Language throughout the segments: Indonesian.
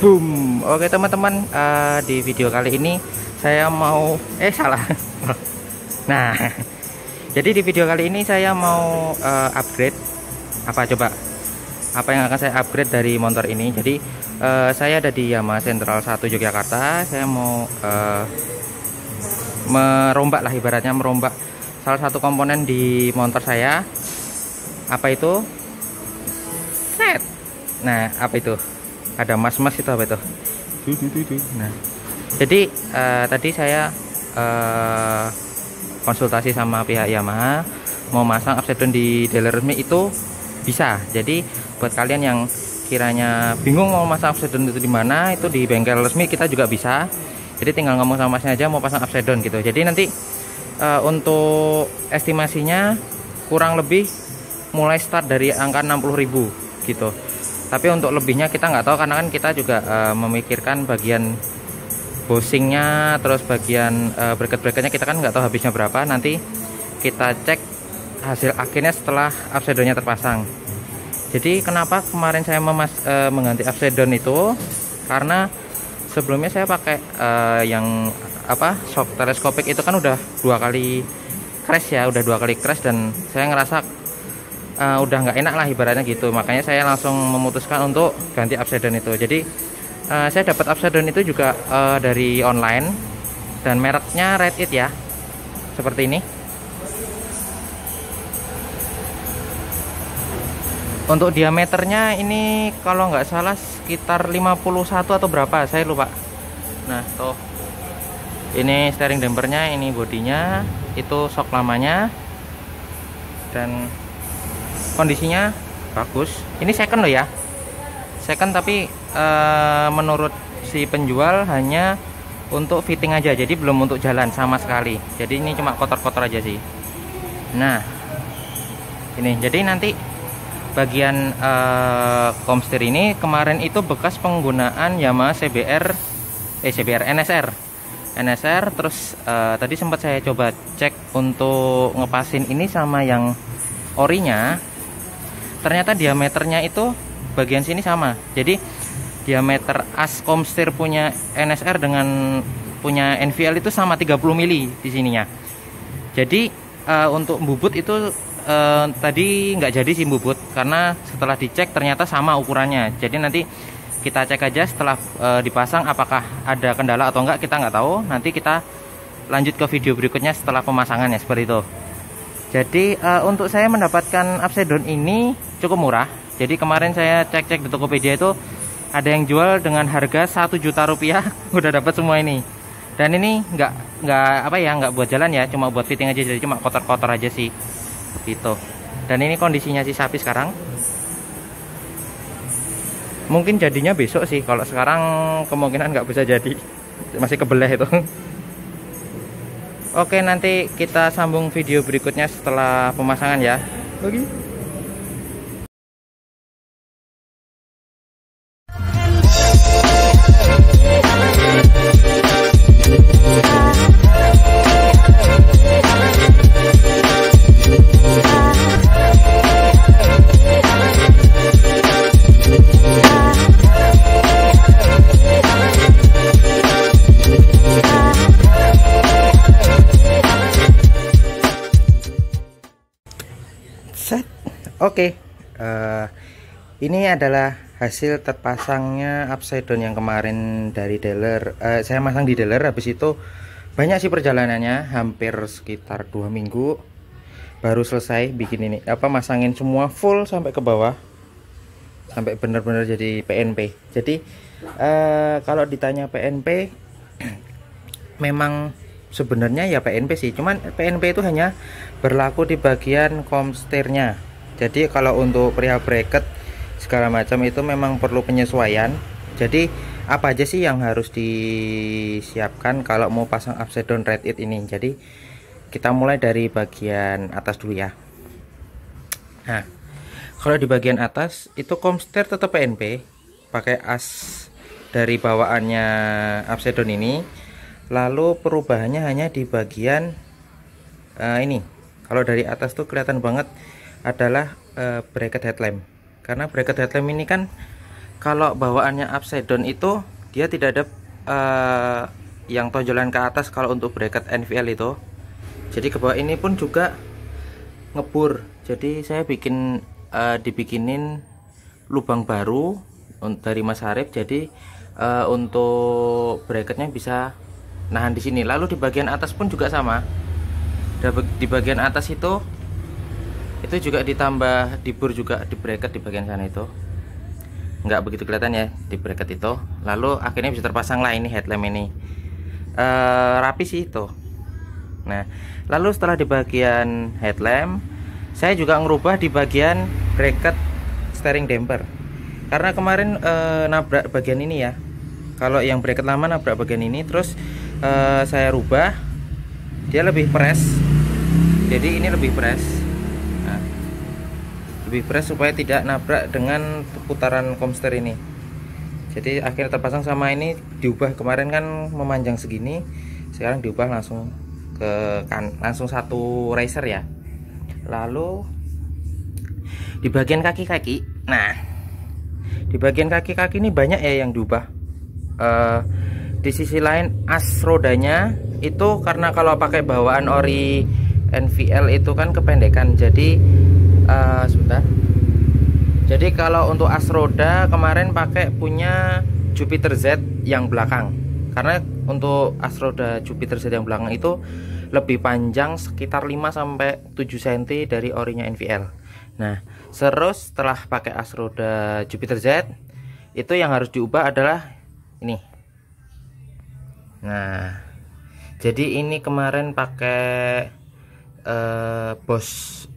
Boom. Oke teman-teman, di video kali ini saya mau salah. Nah, jadi di video kali ini saya mau upgrade apa coba? Apa yang akan saya upgrade dari motor ini? Jadi saya ada di Yamaha Sentral 1 Yogyakarta. Saya mau merombak lah, ibaratnya merombak salah satu komponen di motor saya. Apa itu? Set. Nah, apa itu? Ada mas-mas itu, apa itu? Nah, jadi tadi saya konsultasi sama pihak Yamaha, mau masang upside down di dealer resmi itu bisa. Jadi buat kalian yang kiranya bingung mau masang upside down itu di mana, itu di bengkel resmi kita juga bisa. Jadi tinggal ngomong sama masnya aja mau pasang upside down gitu. Jadi nanti untuk estimasinya kurang lebih mulai start dari angka 60.000 gitu. Tapi untuk lebihnya kita nggak tahu, karena kan kita juga memikirkan bagian bushingnya, terus bagian bracket-bracketnya kita kan nggak tahu habisnya berapa. Nanti kita cek hasil akhirnya setelah upside down-nya terpasang. Jadi kenapa kemarin saya mengganti upside down itu, karena sebelumnya saya pakai yang shock teleskopik itu kan udah 2 kali crash ya, udah 2 kali crash, dan saya ngerasa udah nggak enak lah ibaratnya gitu. Makanya saya langsung memutuskan untuk ganti upside down itu. Jadi saya dapat upside down itu juga dari online, dan mereknya Red It ya, seperti ini. Untuk diameternya ini kalau nggak salah sekitar 51 atau berapa, saya lupa. Nah tuh, ini steering dampernya, ini bodinya, itu shock lamanya, dan kondisinya bagus. Ini second loh ya, second, tapi menurut si penjual hanya untuk fitting aja, jadi belum untuk jalan sama sekali. Jadi ini cuma kotor-kotor aja sih. Nah ini, jadi nanti bagian komstir ini kemarin itu bekas penggunaan Yamaha NSR. Terus tadi sempat saya coba cek untuk ngepasin ini sama yang orinya. Ternyata diameternya itu bagian sini sama. Jadi diameter as komstir punya NSR dengan punya NVL itu sama 30 mili di sininya. Jadi untuk bubut itu tadi nggak jadi sih bubut, karena setelah dicek ternyata sama ukurannya. Jadi nanti kita cek aja setelah dipasang apakah ada kendala atau enggak, kita nggak tahu. Nanti kita lanjut ke video berikutnya setelah pemasangan ya, seperti itu. Jadi untuk saya mendapatkan upside down ini cukup murah. Jadi kemarin saya cek-cek di Tokopedia itu ada yang jual dengan harga 1 juta rupiah udah dapat semua ini. Dan ini nggak buat jalan ya, cuma buat fitting aja, jadi cuma kotor-kotor aja sih gitu. Dan ini kondisinya si sapi sekarang. Mungkin jadinya besok sih, kalau sekarang kemungkinan nggak bisa jadi, masih kebelah itu. Oke, nanti kita sambung video berikutnya setelah pemasangan ya. Oke. Oke, ini adalah hasil terpasangnya upside down yang kemarin dari dealer. Saya masang di dealer, habis itu banyak sih perjalanannya, hampir sekitar 2 minggu baru selesai bikin ini, masangin semua full sampai ke bawah, sampai benar-benar jadi PNP. Jadi kalau ditanya PNP, memang sebenarnya ya PNP sih, cuman PNP itu hanya berlaku di bagian komstirnya. Jadi kalau untuk perihal bracket segala macam itu memang perlu penyesuaian. Jadi apa aja sih yang harus disiapkan kalau mau pasang upside down Red It ini? Jadi kita mulai dari bagian atas dulu ya. Nah, kalau di bagian atas itu komstir tetap PNP, pakai as dari bawaannya upside down ini. Lalu perubahannya hanya di bagian ini. Kalau dari atas tuh kelihatan banget adalah bracket headlamp, karena bracket headlamp ini kan kalau bawaannya upside down itu dia tidak ada yang tonjolan ke atas kalau untuk bracket NVL itu. Jadi ke bawah ini pun juga ngebur. Jadi saya dibikinin lubang baru dari Mas Harif. Jadi untuk bracketnya bisa nahan di sini. Lalu di bagian atas pun juga sama. Di bagian atas itu juga ditambah dibur juga di bracket di bagian sana itu. Nggak begitu kelihatan ya di bracket itu. Lalu akhirnya bisa terpasang lah ini headlamp ini. Rapi sih itu. Nah, lalu setelah di bagian headlamp, saya juga ngerubah di bagian bracket steering damper. Karena kemarin nabrak bagian ini ya. Kalau yang bracket lama nabrak bagian ini, terus saya rubah, dia lebih press. Jadi ini lebih press. Nah, lebih press supaya tidak nabrak dengan putaran komster ini. Jadi akhirnya terpasang sama ini, diubah kemarin kan memanjang segini, sekarang diubah langsung langsung satu racer ya. Lalu di bagian kaki-kaki, nah di bagian kaki-kaki ini banyak ya yang diubah. Di sisi lain as rodanya itu karena kalau pakai bawaan ori NVL itu kan kependekan, jadi sebentar. Jadi kalau untuk as roda kemarin pakai punya Jupiter Z yang belakang. Karena untuk as roda Jupiter Z yang belakang itu lebih panjang sekitar 5-7 cm dari orinya NVL. Nah, terus setelah pakai as roda Jupiter Z, itu yang harus diubah adalah ini. Nah, jadi ini kemarin pakai bos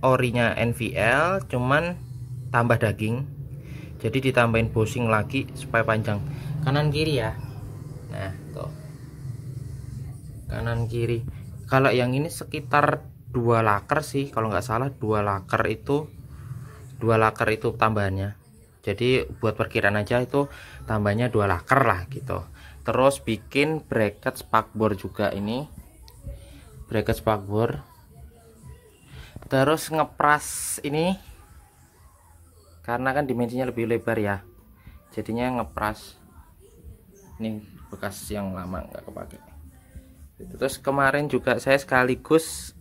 orinya NVL, cuman tambah daging. Jadi ditambahin bushing lagi supaya panjang kanan kiri ya. Nah, tuh kanan kiri. Kalau yang ini sekitar 2 laker sih, kalau nggak salah 2 laker itu tambahannya. Jadi buat perkiraan aja itu tambahnya 2 laker lah gitu. Terus bikin bracket spakbor juga ini, bracket spakbor. Terus ngepras ini karena kan dimensinya lebih lebar ya, jadinya ngepras. Ini bekas yang lama nggak kepake. Terus kemarin juga saya sekaligus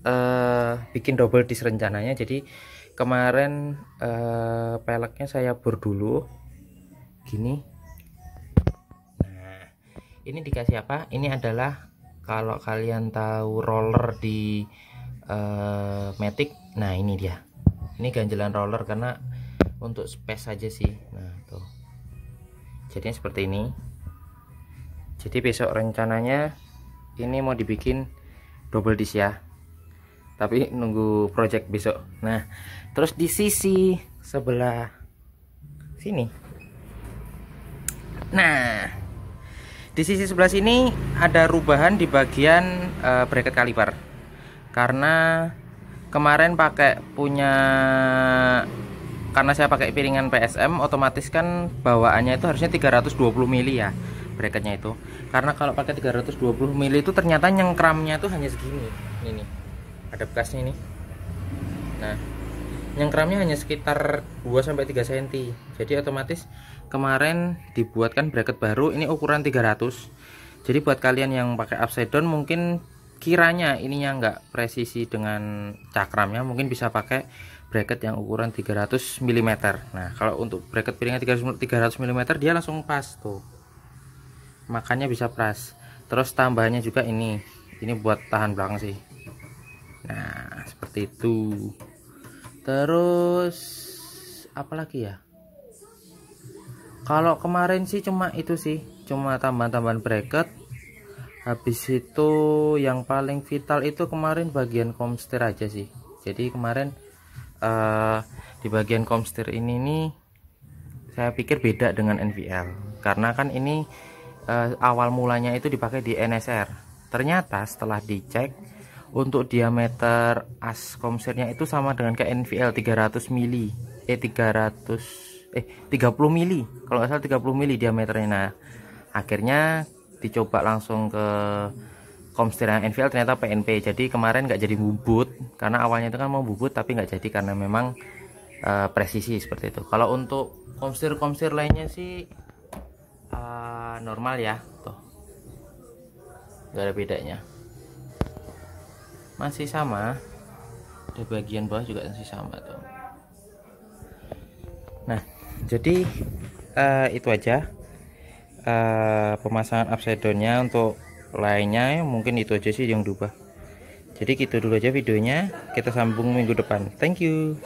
bikin double disc rencananya. Jadi kemarin peleknya saya bor dulu gini. Nah, ini dikasih apa? Ini adalah kalau kalian tahu roller di Matic. Nah, ini dia. Ini ganjelan roller karena untuk space aja sih. Nah, tuh. Jadinya seperti ini. Jadi besok rencananya ini mau dibikin double disc ya. Tapi nunggu project besok. Nah, terus di sisi sebelah sini. Nah, di sisi sebelah sini ada rubahan di bagian bracket kaliper. Karena kemarin karena saya pakai piringan PSM, otomatis kan bawaannya itu harusnya 320 mili ya bracketnya itu. Karena kalau pakai 320 mili itu ternyata nyengkramnya itu hanya segini. Ini nih, ada bekasnya ini. Nah, nyengkramnya hanya sekitar 2-3 cm. Jadi otomatis kemarin dibuatkan bracket baru, ini ukuran 300. Jadi buat kalian yang pakai upside down mungkin kiranya ininya nggak presisi dengan cakramnya, mungkin bisa pakai bracket yang ukuran 300 mm. Nah, kalau untuk bracket piringnya 300 mm dia langsung pas tuh, makanya bisa pas. Terus tambahannya juga ini buat tahan belakang sih. Nah, seperti itu. Terus apalagi ya, kalau kemarin sih cuma itu sih, cuma tambahan-tambahan bracket. Habis itu yang paling vital itu kemarin bagian komstir aja sih. Jadi kemarin di bagian komstir ini nih saya pikir beda dengan NVL, karena kan ini awal mulanya itu dipakai di NSR. Ternyata setelah dicek untuk diameter as komstirnya itu sama dengan kayak NVL 30 mili 30 mili kalau nggak salah, 30 mili diameternya. Nah, akhirnya dicoba langsung ke komstir yang NVL, ternyata PNP. Jadi kemarin nggak jadi bubut, karena awalnya itu kan mau bubut tapi nggak jadi karena memang presisi seperti itu. Kalau untuk komstir lainnya sih normal ya, tuh nggak ada bedanya, masih sama. Di bagian bawah juga masih sama tuh. Nah, jadi itu aja pemasangan upside down-nya. Untuk lainnya mungkin itu aja sih yang diubah. Jadi gitu dulu aja videonya, kita sambung minggu depan. Thank you.